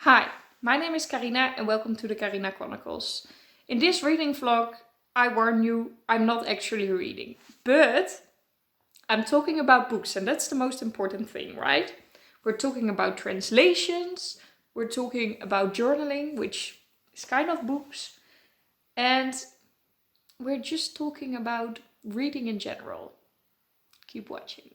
Hi, my name is Carina and welcome to the Carina Chronicles. In this reading vlog, I warn you, I'm not actually reading, but I'm talking about books and that's the most important thing, right? We're talking about translations, we're talking about journaling, which is kind of books, and we're just talking about reading in general. Keep watching.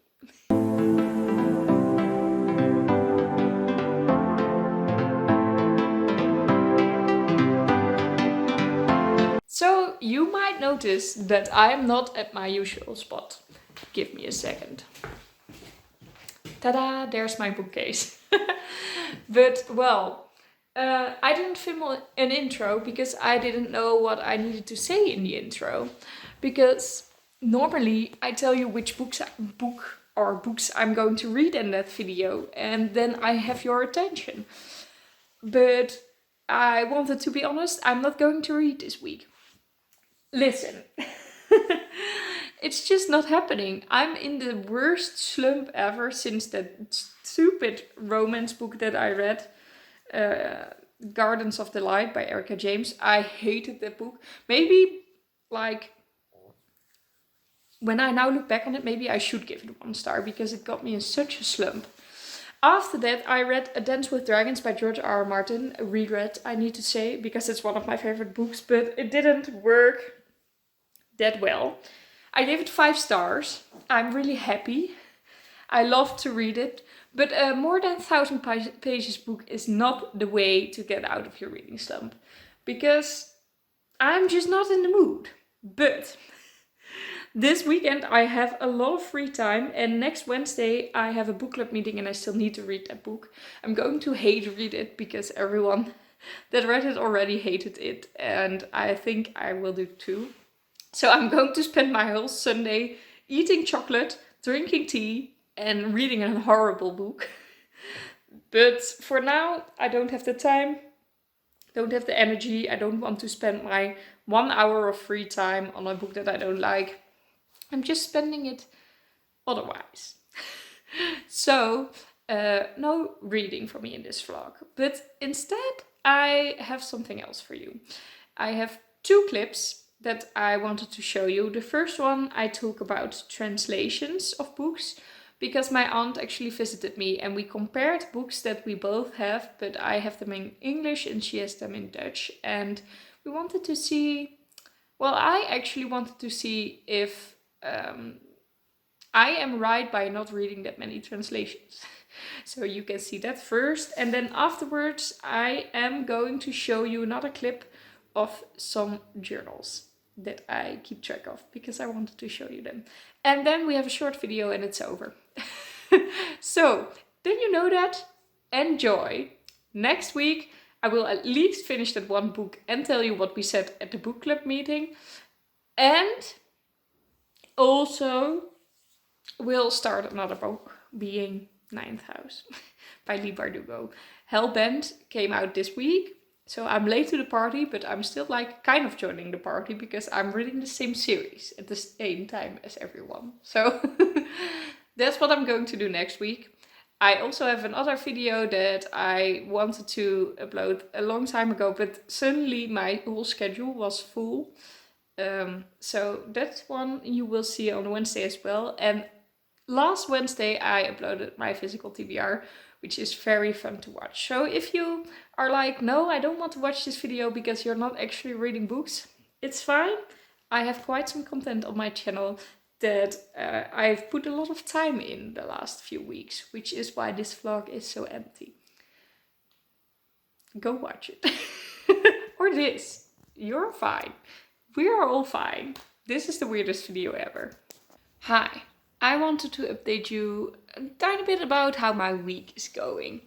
So you might notice that I am not at my usual spot. Give me a second. Ta-da, there's my bookcase. But well, I didn't film an intro because I didn't know what I needed to say in the intro. Because normally I tell you which books I'm going to read in that video and then I have your attention. But I wanted to be honest, I'm not going to read this week. Listen, it's just not happening. I'm in the worst slump ever since that stupid romance book that I read, Gardens of Delight by Erica James. I hated that book. Maybe, like, when I now look back on it, maybe I should give it 1 star because it got me in such a slump. After that, I read A Dance with Dragons by George R. R. Martin. A regret, I need to say, because it's one of my favorite books, but it didn't work that well. I gave it 5 stars. I'm really happy. I love to read it, but a more than 1,000 pages book is not the way to get out of your reading slump, because I'm just not in the mood. But this weekend I have a lot of free time and next Wednesday I have a book club meeting and I still need to read that book. I'm going to hate read it because everyone that read it already hated it and I think I will do too. So I'm going to spend my whole Sunday eating chocolate, drinking tea and reading a horrible book. But for now I don't have the time, don't have the energy. I don't want to spend my 1 hour of free time on a book that I don't like. I'm just spending it otherwise. So no reading for me in this vlog. But instead I have something else for you. I have 2 clips that I wanted to show you. The first one I talk about translations of books because my aunt actually visited me and we compared books that we both have, but I have them in English and she has them in Dutch. And we wanted to see, well, I actually wanted to see if I am right by not reading that many translations. So you can see that first. And then afterwards I am going to show you another clip of some journals that I keep track of because I wanted to show you them. And then we have a short video and it's over. So then you know that. Enjoy. Next week I will at least finish that 1 book and tell you what we said at the book club meeting. And also we'll start another book, being Ninth House by Leigh Bardugo. Hellbent came out this week. So I'm late to the party, but I'm still like kind of joining the party because I'm reading the same series at the same time as everyone. So that's what I'm going to do next week. I also have another video that I wanted to upload a long time ago, but suddenly my whole schedule was full. So that one you will see on Wednesday as well. And last Wednesday I uploaded my physical TBR, which is very fun to watch. So if you are like, no, I don't want to watch this video because you're not actually reading books, it's fine. I have quite some content on my channel that I've put a lot of time in the last few weeks, which is why this vlog is so empty. Go watch it. Or this. You're fine. We are all fine. This is the weirdest video ever. Hi. I wanted to update you a tiny bit about how my week is going.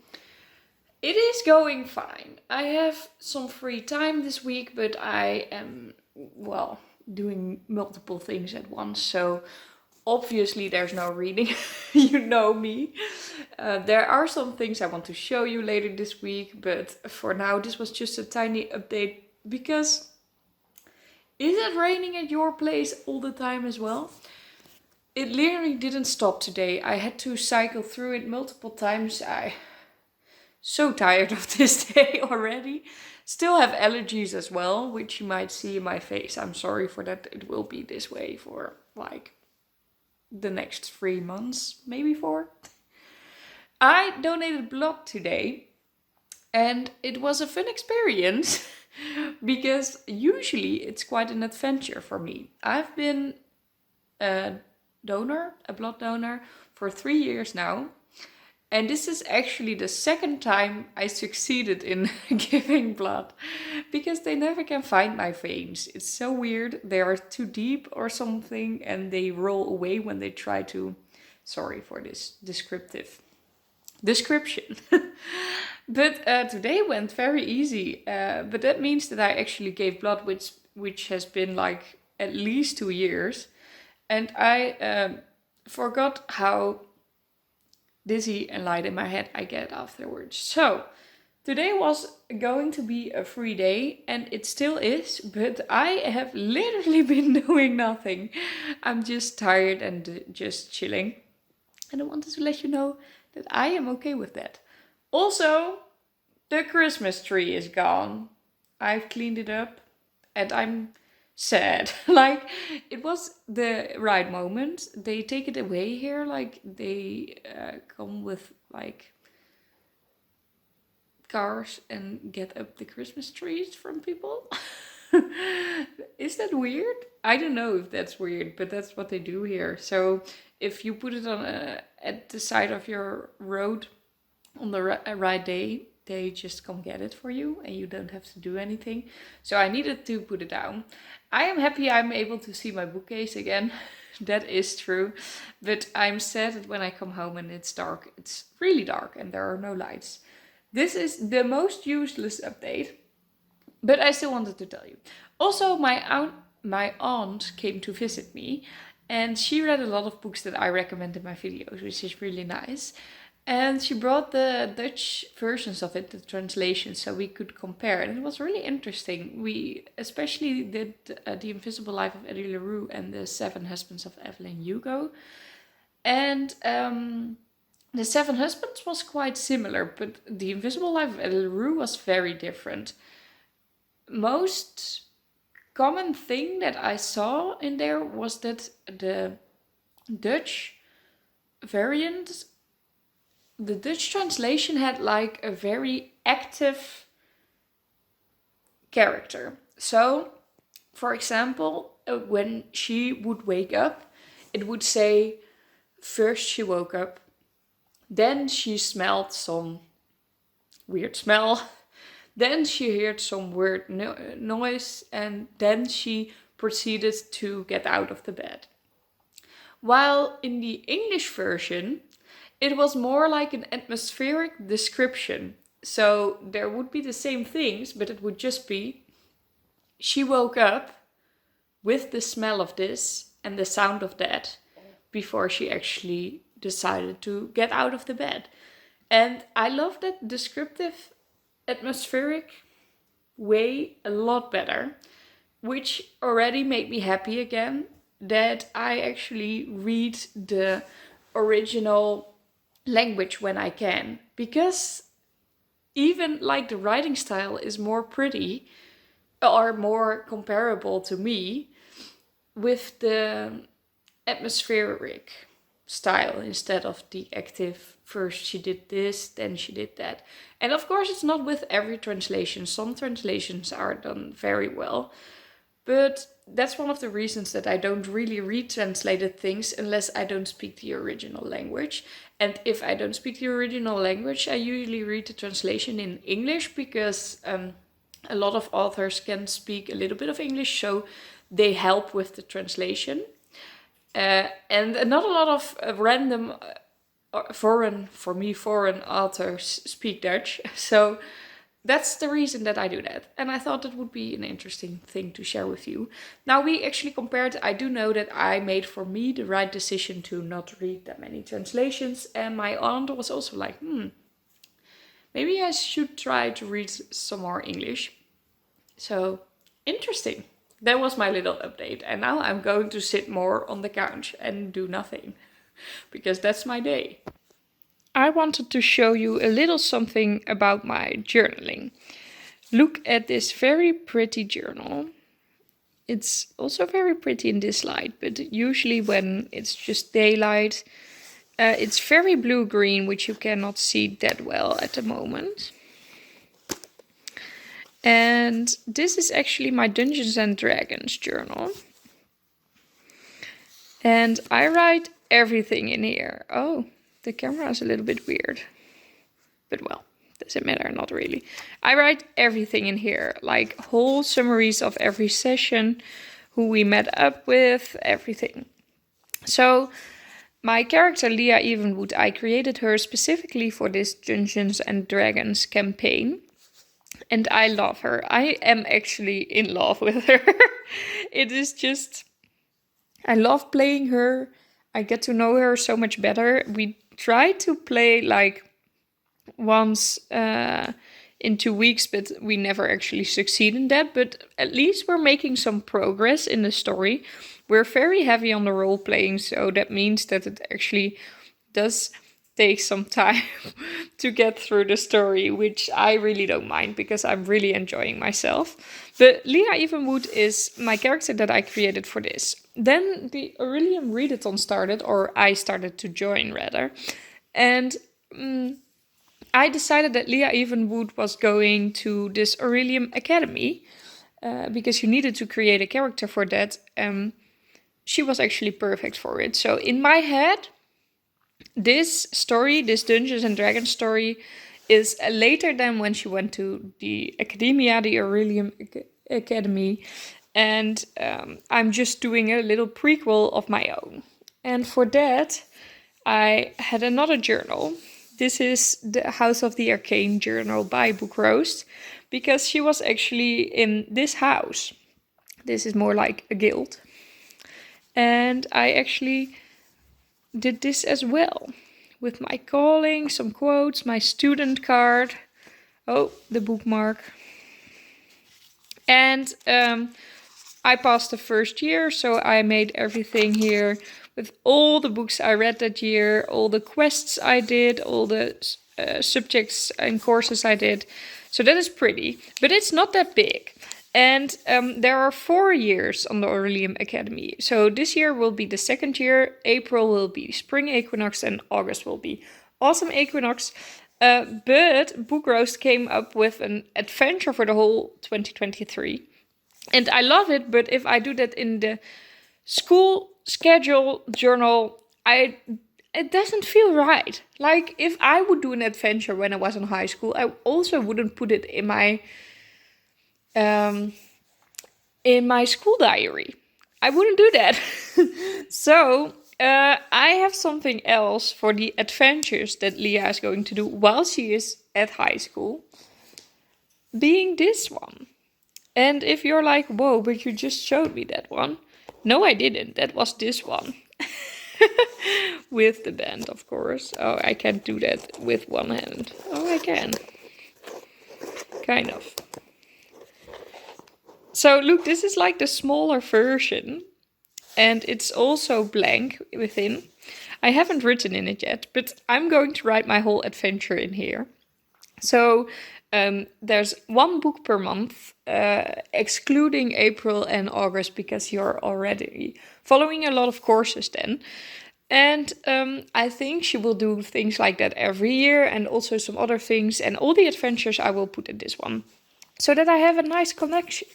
It is going fine. I have some free time this week, but I am, well, doing multiple things at once. So obviously there's no reading. You know me. There are some things I want to show you later this week, but for now this was just a tiny update because is it raining at your place all the time as well? It literally didn't stop today. I had to cycle through it multiple times. I So tired of this day already. Still have allergies as well, which you might see in my face. I'm sorry for that. It will be this way for like the next 3 months, maybe 4. I donated blood today and it was a fun experience because usually it's quite an adventure for me. I've been a blood donor, for 3 years now. And this is actually the second time I succeeded in giving blood because they never can find my veins. It's so weird. They are too deep or something and they roll away when they try to, sorry for this description. But today went very easy. But that means that I actually gave blood, which has been like at least 2 years. And I forgot how dizzy and light in my head I get afterwards. So today was going to be a free day and it still is, but I have literally been doing nothing. I'm just tired and just chilling. And I wanted to let you know that I am okay with that. Also, the Christmas tree is gone. I've cleaned it up and I'm sad. Like, it was the right moment. They take it away here, like they come with like cars and get up the Christmas trees from people. Is that weird? I don't know if that's weird, but that's what they do here. So if you put it on at the side of your road on the right day, they just come get it for you and you don't have to do anything. So I needed to put it down. I am happy I'm able to see my bookcase again. That is true. But I'm sad that when I come home and it's dark, it's really dark and there are no lights. This is the most useless update, but I still wanted to tell you. Also, my aunt came to visit me and she read a lot of books that I recommend in my videos, which is really nice. And she brought the Dutch versions of it, the translations, so we could compare. And it was really interesting. We especially did The Invisible Life of Addie, LaRue and The 7 Husbands of Evelyn, Hugo. And The 7 Husbands was quite similar, but The Invisible Life of Addie, LaRue was very different. Most common thing that I saw in there was that the Dutch variant, the Dutch translation had like a very active character. So, for example, when she would wake up, it would say, first she woke up, then she smelled some weird smell, then she heard some weird noise, and then she proceeded to get out of the bed. While in the English version, it was more like an atmospheric description. So there would be the same things, but it would just be, she woke up with the smell of this and the sound of that before she actually decided to get out of the bed. And I love that descriptive, atmospheric way a lot better, which already made me happy again that I actually read the original language when I can, because even like the writing style is more pretty or more comparable to me with the atmospheric style instead of the active, first she did this, then she did that. And of course it's not with every translation. Some translations are done very well, but that's one of the reasons that I don't really read translated things unless I don't speak the original language. And if I don't speak the original language, I usually read the translation in English because a lot of authors can speak a little bit of English, so they help with the translation. And not a lot of random foreign authors speak Dutch. So that's the reason that I do that. And I thought it would be an interesting thing to share with you. Now we actually compared, I do know that I made for me the right decision to not read that many translations. And my aunt was also like, maybe I should try to read some more English. So interesting. That was my little update. And now I'm going to sit more on the couch and do nothing. Because that's my day. I wanted to show you a little something about my journaling. Look at this very pretty journal. It's also very pretty in this light, but usually when it's just daylight, it's very blue-green, which you cannot see that well at the moment. And this is actually my Dungeons and Dragons journal. And I write everything in here. Oh, the camera is a little bit weird. But well, doesn't matter, not really. I write everything in here, like whole summaries of every session, who we met up with, everything. So my character Leah Evenwood, I created her specifically for this Dungeons and Dragons campaign. And I love her. I am actually in love with her. It is just, I love playing her. I get to know her so much better. We try to play like once in 2 weeks, but we never actually succeed in that. But at least we're making some progress in the story. We're very heavy on the role playing, so that means that it actually does take some time to get through the story, which I really don't mind because I'm really enjoying myself. But Leah Evenwood is my character that I created for this. Then the Aurelium Readathon started, or I started to join rather. And I decided that Leah Evenwood was going to this Aurelium Academy because you needed to create a character for that. She was actually perfect for it. So in my head, this story, this Dungeons and Dragons story, is later than when she went to the Academia, the Aurelium Academy. And I'm just doing a little prequel of my own. And for that, I had another journal. This is the House of the Arcane journal by BookTube, because she was actually in this house. This is more like a guild. And I actually did this as well, with my calling, some quotes, my student card, oh, the bookmark. And I passed the first year, so I made everything here with all the books I read that year, all the quests I did, all the subjects and courses I did. So that is pretty, but it's not that big. And there are 4 years on the Aurelium Academy. So this year will be the second year, April will be spring equinox, and August will be autumn equinox. But Book Roast came up with an adventure for the whole 2023. And I love it, but if I do that in the school schedule journal, it doesn't feel right. Like if I would do an adventure when I was in high school, I also wouldn't put it in my school diary. I wouldn't do that. So I have something else for the adventures that Leah is going to do while she is at high school, being this one. And if you're like, whoa, but you just showed me that one. No, I didn't. That was this one. With the band, of course. Oh, I can't do that with one hand. Oh, I can. Kind of. So look, this is like the smaller version. And it's also blank within. I haven't written in it yet, but I'm going to write my whole adventure in here. So there's 1 book per month, excluding April and August, because you're already following a lot of courses then. And I think she will do things like that every year, and also some other things. And all the adventures I will put in this one, so that I have a nice connection.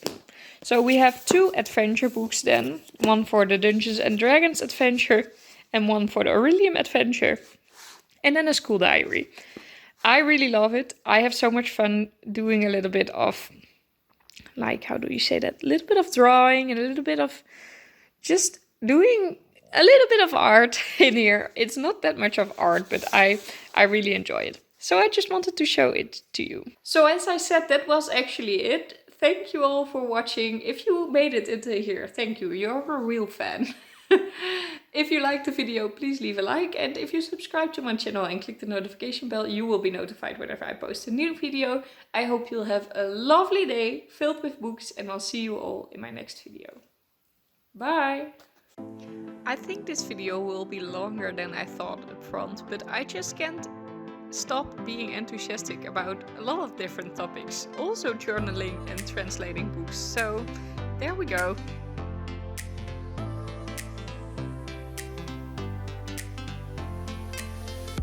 So we have 2 adventure books then. 1 for the Dungeons and Dragons adventure, and 1 for the Aurelium adventure. And then a school diary. I really love it. I have so much fun doing a little bit of, like, how do you say that? A little bit of drawing and a little bit of just doing a little bit of art in here. It's not that much of art, but I really enjoy it. So I just wanted to show it to you. So as I said, that was actually it. Thank you all for watching. If you made it into here, thank you. You're a real fan. If you liked the video, please leave a like. And if you subscribe to my channel and click the notification bell, you will be notified whenever I post a new video. I hope you'll have a lovely day filled with books, and I'll see you all in my next video. Bye! I think this video will be longer than I thought up front, but I just can't stop being enthusiastic about a lot of different topics, also journaling and translating books. So there we go.